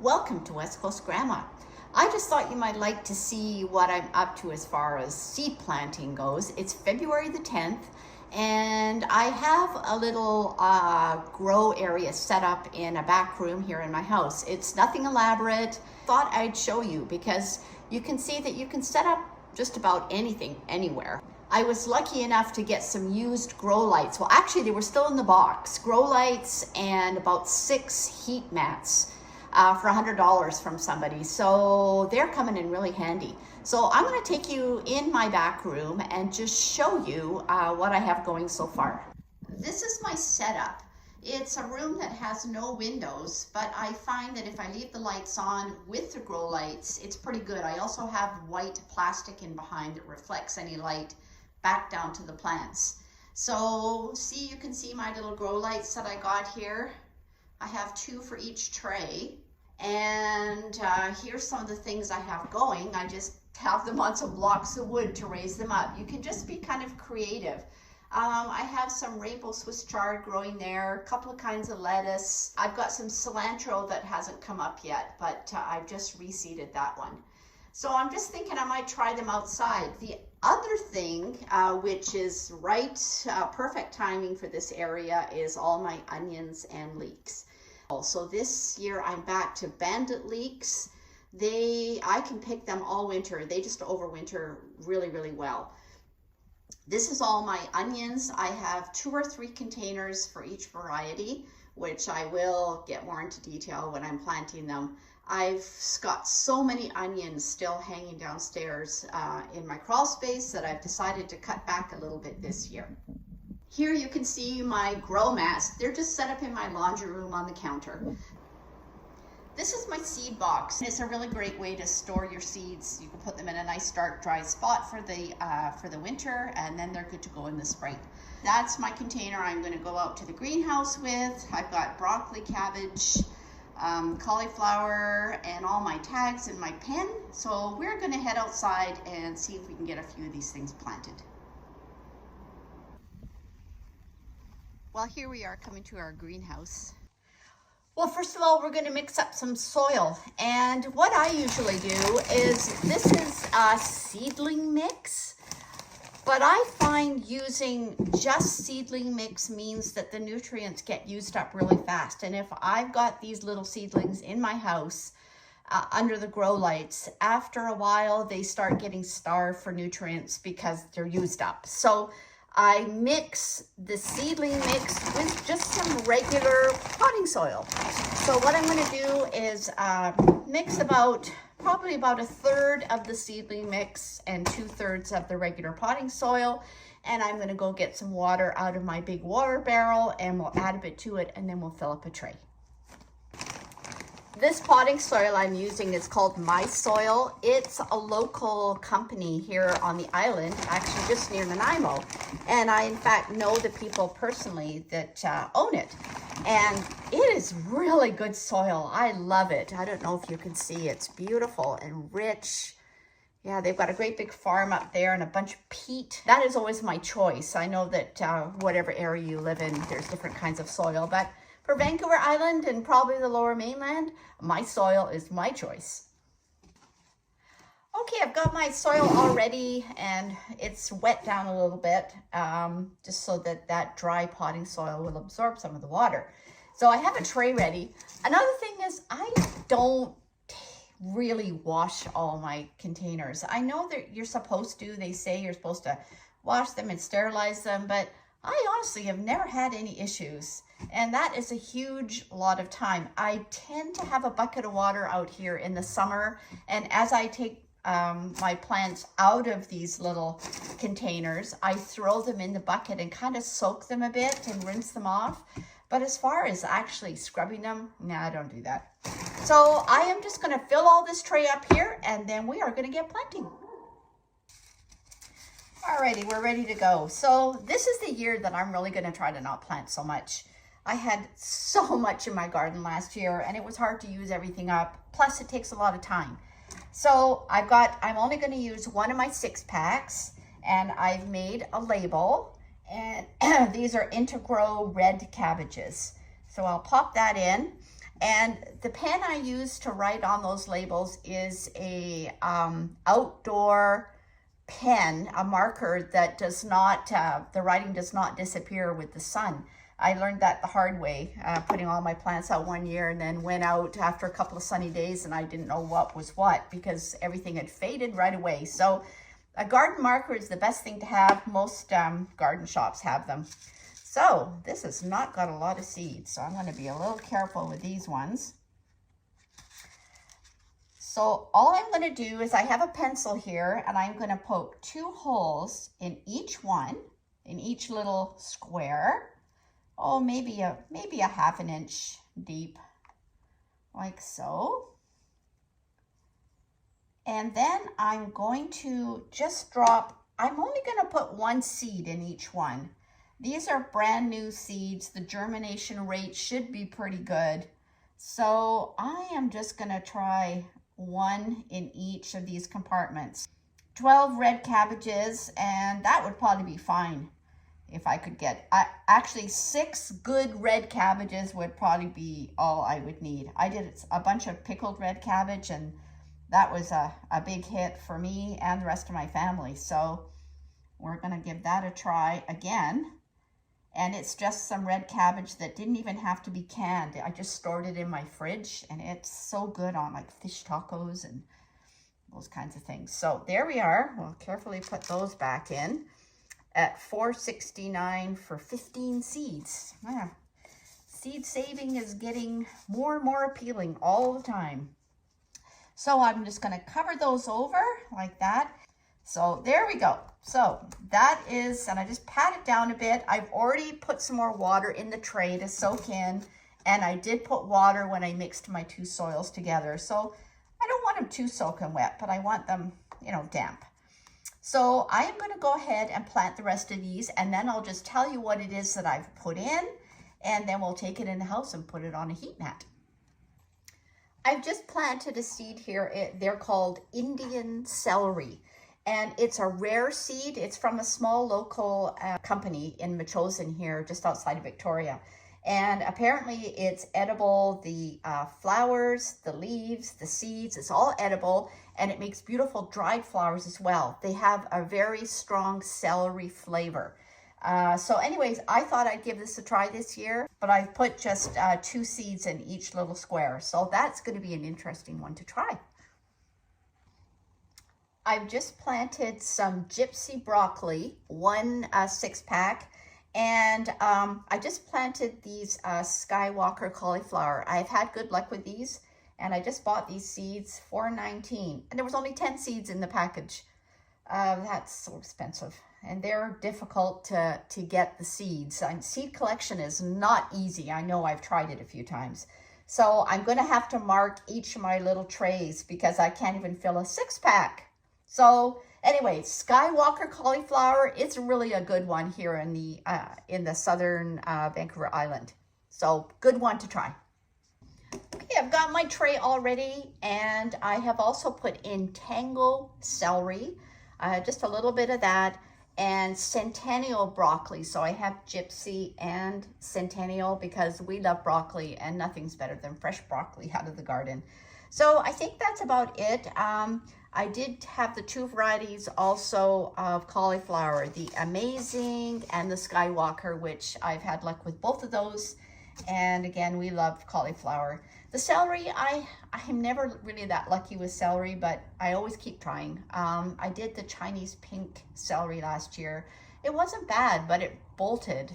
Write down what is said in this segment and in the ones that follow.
Welcome to West Coast Grandma. I just thought you might like to see what I'm up to as far as seed planting goes. It's February the 10th and I have a little grow area set up in a back room here in my house. It's nothing elaborate. Thought I'd show you because you can see that you can set up just about anything anywhere. I was lucky enough to get some used grow lights. Well, actually they were still in the box. Grow lights and about 6 heat mats for $100 from somebody. So they're coming in really handy. So I'm going to take you in my back room and just show you what I have going so far. This is my setup. It's a room that has no windows, but I find that if I leave the lights on with the grow lights, it's pretty good. I also have white plastic in behind that reflects any light back down to the plants. So see, you can see my little grow lights that I got here. I have 2 for each tray. And here's some of the things I have going. I just have them on some blocks of wood to raise them up. You can just be kind of creative. I have some rainbow Swiss chard growing there, a couple of kinds of lettuce. I've got some cilantro that hasn't come up yet, but I've just reseeded that one. So I'm just thinking I might try them outside. The other thing, which is perfect timing for this area, is all my onions and leeks. So this year I'm back to bandit leeks. I can pick them all winter. They just overwinter really, really well. This is all my onions. I have 2 or 3 containers for each variety, which I will get more into detail when I'm planting them. I've got so many onions still hanging downstairs in my crawl space that I've decided to cut back a little bit this year. Here you can see my grow mats. They're just set up in my laundry room on the counter. This is my seed box. It's a really great way to store your seeds. You can put them in a nice dark dry spot for the winter, and then they're good to go in the spring. That's my container I'm going to go out to the greenhouse with. I've got broccoli, cabbage, cauliflower, and all my tags in my pen. So we're going to head outside and see if we can get a few of these things planted. Well, here we are coming to our greenhouse. Well, first of all, we're going to mix up some soil. And what I usually do is, this is a seedling mix. But I find using just seedling mix means that the nutrients get used up really fast. And if I've got these little seedlings in my house under the grow lights, after a while they start getting starved for nutrients because they're used up. So I mix the seedling mix with just some regular potting soil. So what I'm going to do is mix probably about 1/3 of the seedling mix and 2/3 of the regular potting soil. And I'm going to go get some water out of my big water barrel and we'll add a bit to it and then we'll fill up a tray. This potting soil I'm using is called My Soil. It's a local company here on the island, actually just near Nanaimo. And I, in fact, know the people personally that own it. And it is really good soil. I love it. I don't know if you can see, it's beautiful and rich. Yeah, they've got a great big farm up there and a bunch of peat. That is always my choice. I know that whatever area you live in, there's different kinds of soil, but for Vancouver Island and probably the Lower Mainland, My Soil is my choice. Okay, I've got my soil all ready and it's wet down a little bit, just so that dry potting soil will absorb some of the water. So I have a tray ready. Another thing is I don't really wash all my containers. I know that you're supposed to. They say you're supposed to wash them and sterilize them, but I honestly have never had any issues. And that is a huge lot of time. I tend to have a bucket of water out here in the summer. And as I take my plants out of these little containers, I throw them in the bucket and kind of soak them a bit and rinse them off. But as far as actually scrubbing them, no, I don't do that. So I am just going to fill all this tray up here and then we are going to get planting. Alrighty, we're ready to go. So this is the year that I'm really going to try to not plant so much. I had so much in my garden last year and it was hard to use everything up. Plus it takes a lot of time. So I'm only going to use one of my 6-packs and I've made a label and these are Intergrow red cabbages. So I'll pop that in And the pen I use to write on those labels is a outdoor pen, a marker that does not, the writing does not disappear with the sun. I learned that the hard way, putting all my plants out one year and then went out after a couple of sunny days and I didn't know what was what because everything had faded right away. So a garden marker is the best thing to have. Most garden shops have them. So this has not got a lot of seeds, so I'm going to be a little careful with these ones. So all I'm going to do is I have a pencil here and I'm going to poke 2 holes in each one, in each little square. Oh, maybe a ½ inch deep, like so. And then I'm going to just drop, I'm only going to put 1 seed in each one. These are brand new seeds. The germination rate should be pretty good. So I am just going to try 1 in each of these compartments. 12 red cabbages, and that would probably be fine if I could get, actually 6 good red cabbages would probably be all I would need. I did a bunch of pickled red cabbage and that was a big hit for me and the rest of my family. So we're going to give that a try again. And it's just some red cabbage that didn't even have to be canned. I just stored it in my fridge and it's so good on like fish tacos and those kinds of things. So there we are. We'll carefully put those back in at $4.69 for 15 seeds. Yeah. Seed saving is getting more and more appealing all the time. So I'm just going to cover those over like that. So there we go. So that is, and I just pat it down a bit. I've already put some more water in the tray to soak in, and I did put water when I mixed my 2 soils together. So I don't want them too soaking wet, but I want them, you know, damp. So I am going to go ahead and plant the rest of these, and then I'll just tell you what it is that I've put in, and then we'll take it in the house and put it on a heat mat. I've just planted a seed here. They're called Indian celery. And it's a rare seed. It's from a small local company in Metchosin here, just outside of Victoria. And apparently it's edible. The flowers, the leaves, the seeds, it's all edible. And it makes beautiful dried flowers as well. They have a very strong celery flavor. So anyways, I thought I'd give this a try this year, but I've put just 2 seeds in each little square. So that's going to be an interesting one to try. I've just planted some gypsy broccoli, 1 6-pack, and I just planted these Skywalker cauliflower. I've had good luck with these, and I just bought these seeds for $4.19, and there was only 10 seeds in the package. That's so expensive, and they're difficult to get the seeds. Seed collection is not easy. I know, I've tried it a few times. So I'm going to have to mark each of my little trays because I can't even fill a 6-pack. So anyway, Skywalker cauliflower, it's really a good one here in the southern Vancouver Island. So good one to try. Okay, I've got my tray already, and I have also put in Tango celery, just a little bit of that, and Centennial broccoli. So I have gypsy and Centennial because we love broccoli and nothing's better than fresh broccoli out of the garden. So I think that's about it. I did have the 2 varieties also of cauliflower, the Amazing and the Skywalker, which I've had luck with both of those. And again, we love cauliflower. The celery, I'm never really that lucky with celery, but I always keep trying. I did the Chinese pink celery last year. It wasn't bad, but it bolted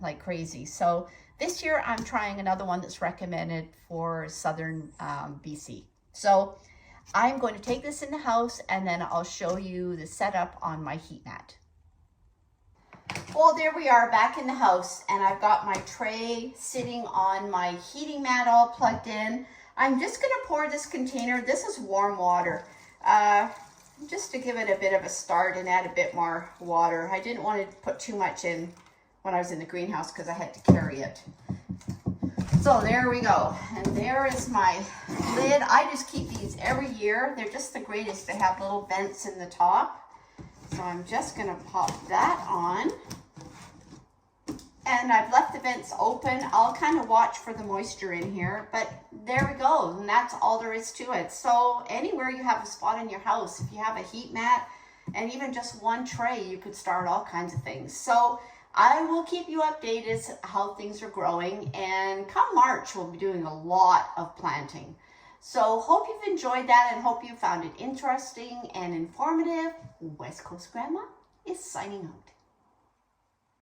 like crazy. So this year I'm trying another one that's recommended for southern BC. So I'm going to take this in the house and then I'll show you the setup on my heat mat. Well, there we are back in the house, and I've got my tray sitting on my heating mat all plugged in. I'm just going to pour this container. This is warm water, just to give it a bit of a start and add a bit more water. I didn't want to put too much in when I was in the greenhouse because I had to carry it. So there we go, and there is my lid. I just keep these every year. They're just the greatest. They have little vents in the top. So I'm just going to pop that on. And I've left the vents open. I'll kind of watch for the moisture in here, but there we go. And that's all there is to it. So anywhere you have a spot in your house, if you have a heat mat and even just one tray, you could start all kinds of things. So I will keep you updated how things are growing. And come March, we'll be doing a lot of planting. So hope you've enjoyed that and hope you found it interesting and informative. West Coast Grandma is signing out.